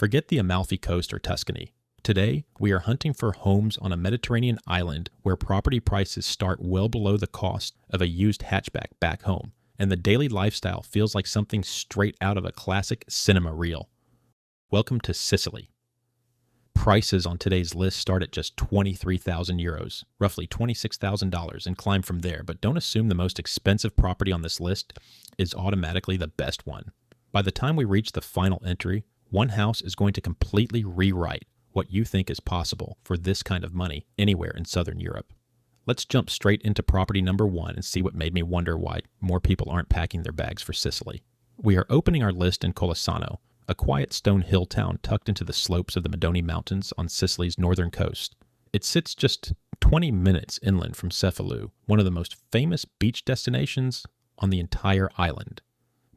Forget the Amalfi Coast or Tuscany. Today, we are hunting for homes on a Mediterranean island where property prices start well below the cost of a used hatchback back home, and the daily lifestyle feels like something straight out of a classic cinema reel. Welcome to Sicily. Prices on today's list start at just 23,000 euros, roughly $26,000, and climb from there, but don't assume the most expensive property on this list is automatically the best one. By the time we reach the final entry, one house is going to completely rewrite what you think is possible for this kind of money anywhere in Southern Europe. Let's jump straight into property number 1 and see what made me wonder why more people aren't packing their bags for Sicily. We are opening our list in Collesano, a quiet stone hill town tucked into the slopes of the Madonie Mountains on Sicily's northern coast. It sits just 20 minutes inland from Cefalù, one of the most famous beach destinations on the entire island.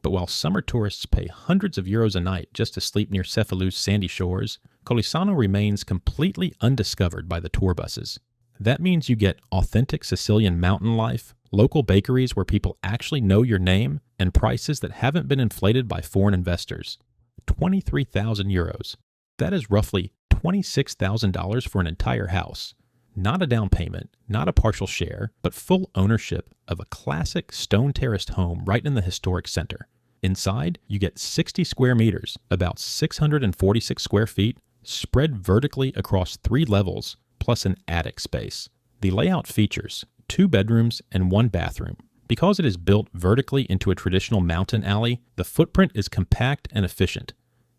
But while summer tourists pay hundreds of euros a night just to sleep near Cefalù's sandy shores, Collesano remains completely undiscovered by the tour buses. That means you get authentic Sicilian mountain life, local bakeries where people actually know your name, and prices that haven't been inflated by foreign investors. 23,000 euros. That is roughly $26,000 for an entire house. Not a down payment, not a partial share, but full ownership of a classic stone terraced home right in the historic center. Inside, you get 60 square meters, about 646 square feet, spread vertically across 3 levels, plus an attic space. The layout features 2 bedrooms and 1 bathroom. Because it is built vertically into a traditional mountain alley, the footprint is compact and efficient.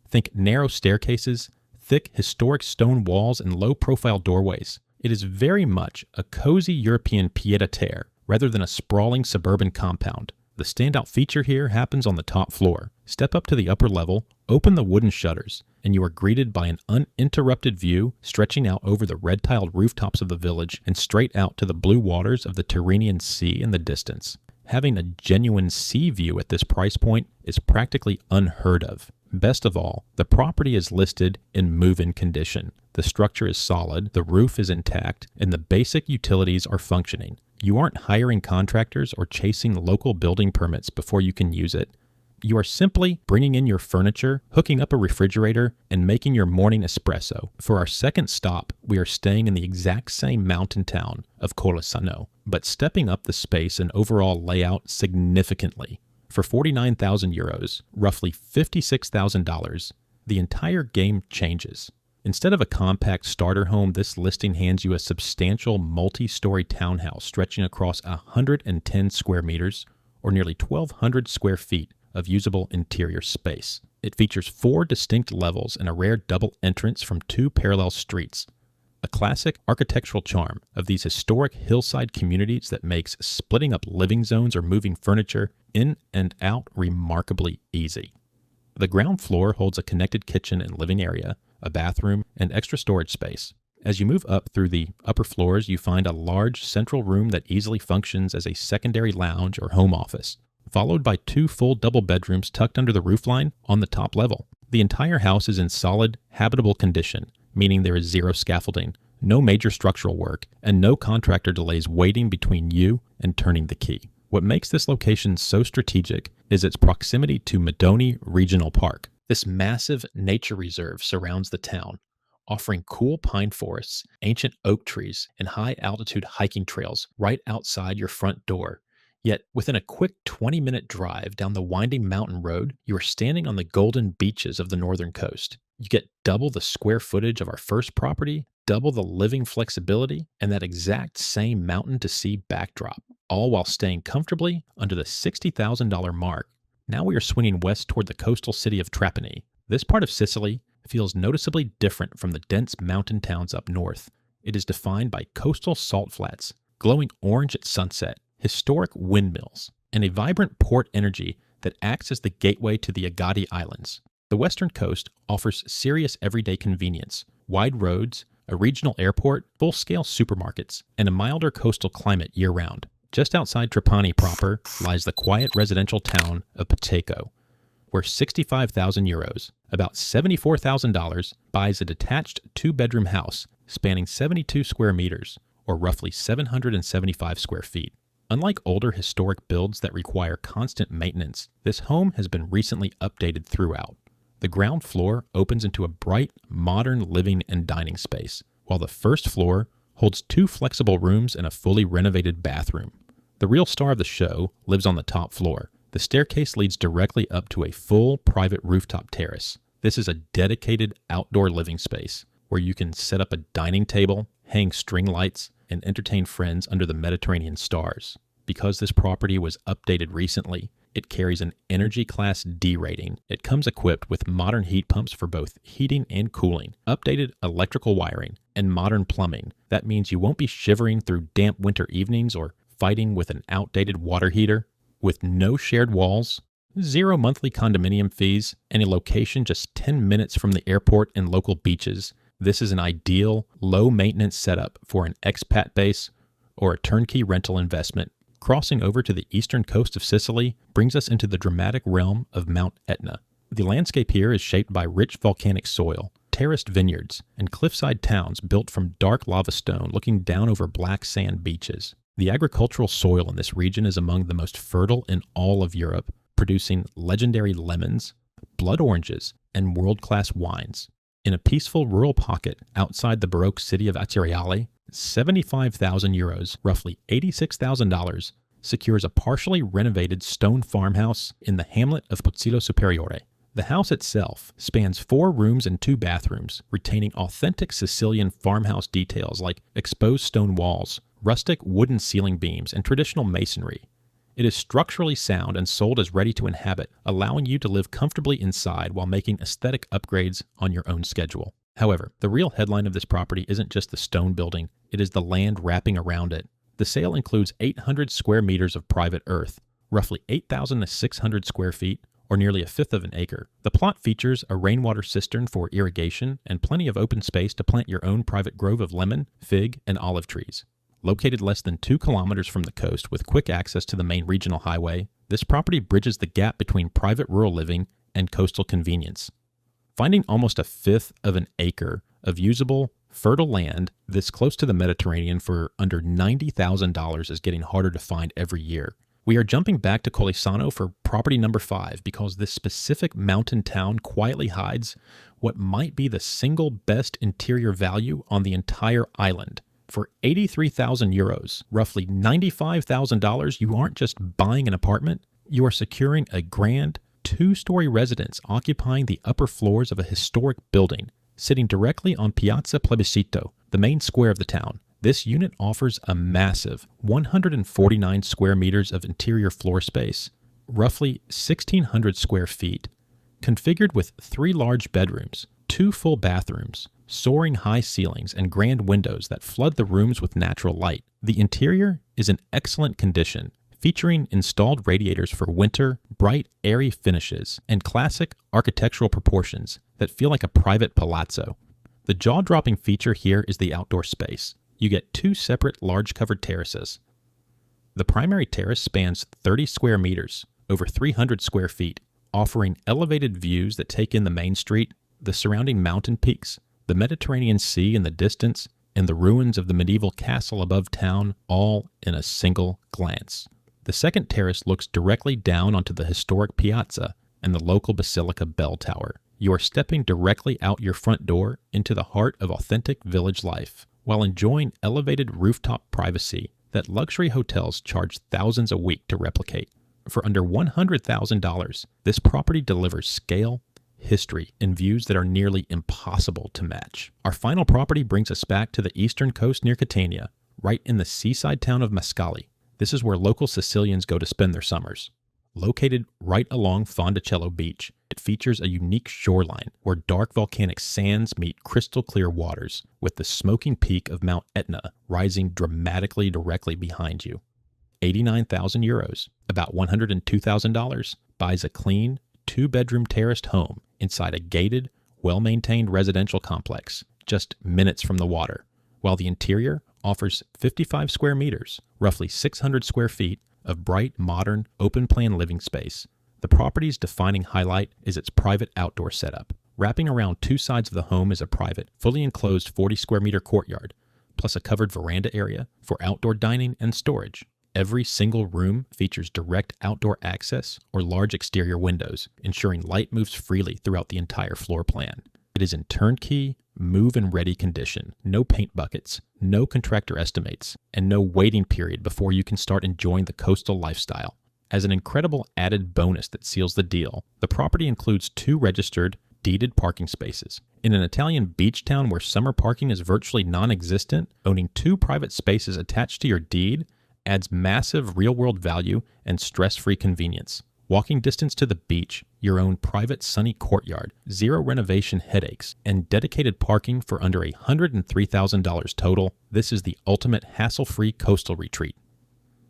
Think narrow staircases, thick historic stone walls, and low-profile doorways. It is very much a cozy European pied-à-terre rather than a sprawling suburban compound. The standout feature here happens on the top floor. Step up to the upper level, open the wooden shutters, and you are greeted by an uninterrupted view stretching out over the red-tiled rooftops of the village and straight out to the blue waters of the Tyrrhenian Sea in the distance. Having a genuine sea view at this price point is practically unheard of. Best of all, the property is listed in move-in condition. The structure is solid, the roof is intact, and the basic utilities are functioning. You aren't hiring contractors or chasing local building permits before you can use it. You are simply bringing in your furniture, hooking up a refrigerator, and making your morning espresso. For our second stop, we are staying in the exact same mountain town of Collesano, but stepping up the space and overall layout significantly. For 49,000 euros, roughly $56,000, the entire game changes. Instead of a compact starter home, this listing hands you a substantial multi-story townhouse stretching across 110 square meters, or nearly 1,200 square feet of usable interior space. It features 4 distinct levels and a rare double entrance from 2 parallel streets. A classic architectural charm of these historic hillside communities that makes splitting up living zones or moving furniture in and out remarkably easy. The ground floor holds a connected kitchen and living area, a bathroom, and extra storage space. As you move up through the upper floors, you find a large central room that easily functions as a secondary lounge or home office, followed by 2 full double bedrooms tucked under the roofline on the top level. The entire house is in solid, habitable condition, meaning there is 0 scaffolding, no major structural work, and no contractor delays waiting between you and turning the key. What makes this location so strategic is its proximity to Madonie Regional Park. This massive nature reserve surrounds the town, offering cool pine forests, ancient oak trees, and high-altitude hiking trails right outside your front door. Yet, within a quick 20-minute drive down the winding mountain road, you are standing on the golden beaches of the northern coast. You get double the square footage of our first property, double the living flexibility, and that exact same mountain-to-sea backdrop, all while staying comfortably under the $60,000 mark. Now we are swinging west toward the coastal city of Trapani. This part of Sicily feels noticeably different from the dense mountain towns up north. It is defined by coastal salt flats, glowing orange at sunset, historic windmills, and a vibrant port energy that acts as the gateway to the Agadi Islands. The western coast offers serious everyday convenience, wide roads, a regional airport, full-scale supermarkets, and a milder coastal climate year-round. Just outside Trapani proper lies the quiet residential town of Paceco, where 65,000 euros, about $74,000, buys a detached 2-bedroom house spanning 72 square meters, or roughly 775 square feet. Unlike older historic builds that require constant maintenance, this home has been recently updated throughout. The ground floor opens into a bright, modern living and dining space, while the first floor holds 2 flexible rooms and a fully renovated bathroom. The real star of the show lives on the top floor. The staircase leads directly up to a full private rooftop terrace. This is a dedicated outdoor living space where you can set up a dining table, hang string lights, and entertain friends under the Mediterranean stars. Because this property was updated recently, it carries an Energy Class D rating. It comes equipped with modern heat pumps for both heating and cooling, updated electrical wiring, and modern plumbing. That means you won't be shivering through damp winter evenings or fighting with an outdated water heater. With no shared walls, 0 monthly condominium fees, and a location just 10 minutes from the airport and local beaches, this is an ideal, low-maintenance setup for an expat base or a turnkey rental investment. Crossing over to the eastern coast of Sicily brings us into the dramatic realm of Mount Etna. The landscape here is shaped by rich volcanic soil, terraced vineyards, and cliffside towns built from dark lava stone looking down over black sand beaches. The agricultural soil in this region is among the most fertile in all of Europe, producing legendary lemons, blood oranges, and world-class wines. In a peaceful rural pocket outside the Baroque city of Acireale, 75,000 euros, roughly $86,000, secures a partially renovated stone farmhouse in the hamlet of Pozzillo Superiore. The house itself spans 4 rooms and 2 bathrooms, retaining authentic Sicilian farmhouse details like exposed stone walls, rustic wooden ceiling beams, and traditional masonry. It is structurally sound and sold as ready to inhabit, allowing you to live comfortably inside while making aesthetic upgrades on your own schedule. However, the real headline of this property isn't just the stone building, it is the land wrapping around it. The sale includes 800 square meters of private earth, roughly 8,600 square feet, or nearly a fifth of an acre. The plot features a rainwater cistern for irrigation and plenty of open space to plant your own private grove of lemon, fig, and olive trees. Located less than 2 kilometers from the coast with quick access to the main regional highway, this property bridges the gap between private rural living and coastal convenience. Finding almost a fifth of an acre of usable, fertile land this close to the Mediterranean for under $90,000 is getting harder to find every year. We are jumping back to Collesano for property number 5 because this specific mountain town quietly hides what might be the single best interior value on the entire island. For 83,000 euros, roughly $95,000, you aren't just buying an apartment, you are securing a grand 2-story residence occupying the upper floors of a historic building, sitting directly on Piazza Plebiscito, the main square of the town. This unit offers a massive 149 square meters of interior floor space, roughly 1,600 square feet, configured with 3 large bedrooms, 2 full bathrooms, soaring high ceilings, and grand windows that flood the rooms with natural light. The interior is in excellent condition, featuring installed radiators for winter, bright, airy finishes, and classic architectural proportions that feel like a private palazzo. The jaw-dropping feature here is the outdoor space. You get 2 separate large-covered terraces. The primary terrace spans 30 square meters, over 300 square feet, offering elevated views that take in the main street, the surrounding mountain peaks, the Mediterranean Sea in the distance, and the ruins of the medieval castle above town, all in a single glance. The second terrace looks directly down onto the historic piazza and the local basilica bell tower. You are stepping directly out your front door into the heart of authentic village life, while enjoying elevated rooftop privacy that luxury hotels charge thousands a week to replicate. For under $100,000, this property delivers scale, history, and views that are nearly impossible to match. Our final property brings us back to the eastern coast near Catania, right in the seaside town of Mascali. This is where local Sicilians go to spend their summers. Located right along Fonticello Beach, it features a unique shoreline where dark volcanic sands meet crystal clear waters, with the smoking peak of Mount Etna rising dramatically directly behind you. 89,000 euros, about $102,000, buys a clean, 2-bedroom terraced home inside a gated, well-maintained residential complex, just minutes from the water, while the interior offers 55 square meters, roughly 600 square feet, of bright, modern, open-plan living space. The property's defining highlight is its private outdoor setup. Wrapping around 2 sides of the home is a private, fully enclosed 40 square meter courtyard, plus a covered veranda area for outdoor dining and storage. Every single room features direct outdoor access or large exterior windows, ensuring light moves freely throughout the entire floor plan. It is in turnkey, move-and ready condition, no paint buckets, no contractor estimates, and no waiting period before you can start enjoying the coastal lifestyle. As an incredible added bonus that seals the deal, the property includes 2 registered, deeded parking spaces. In an Italian beach town where summer parking is virtually non-existent, owning 2 private spaces attached to your deed adds massive real-world value and stress-free convenience. Walking distance to the beach, your own private sunny courtyard, 0 renovation headaches, and dedicated parking for under $103,000 total, this is the ultimate hassle-free coastal retreat.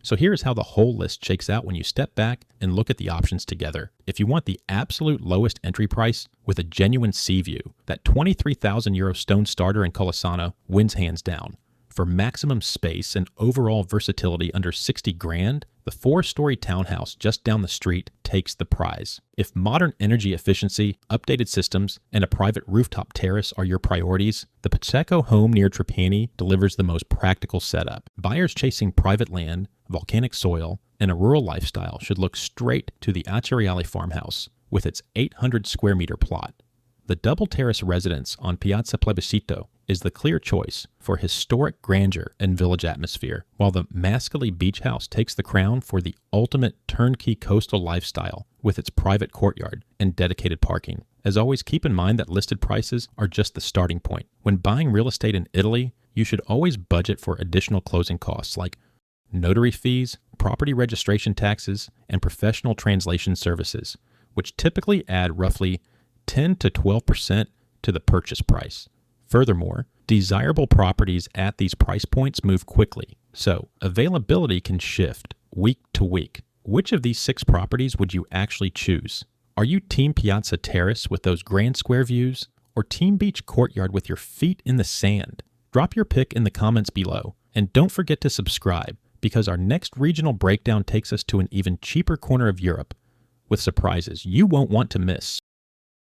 So here's how the whole list shakes out when you step back and look at the options together. If you want the absolute lowest entry price with a genuine sea view, that €23,000 stone starter in Collesano wins hands down. For maximum space and overall versatility under $60,000, the 4-story townhouse just down the street takes the prize. If modern energy efficiency, updated systems, and a private rooftop terrace are your priorities, the Paceco home near Trapani delivers the most practical setup. Buyers chasing private land, volcanic soil, and a rural lifestyle should look straight to the Acireale farmhouse with its 800 square meter plot. The double terrace residence on Piazza Plebiscito is the clear choice for historic grandeur and village atmosphere, while the Mascali beach house takes the crown for the ultimate turnkey coastal lifestyle with its private courtyard and dedicated parking. As always, keep in mind that listed prices are just the starting point. When buying real estate in Italy, you should always budget for additional closing costs like notary fees, property registration taxes, and professional translation services, which typically add roughly 10 to 12% to the purchase price. Furthermore, desirable properties at these price points move quickly, so availability can shift week to week. Which of these 6 properties would you actually choose? Are you Team Piazza Terrace with those grand square views, or Team Beach Courtyard with your feet in the sand? Drop your pick in the comments below, and don't forget to subscribe, because our next regional breakdown takes us to an even cheaper corner of Europe with surprises you won't want to miss.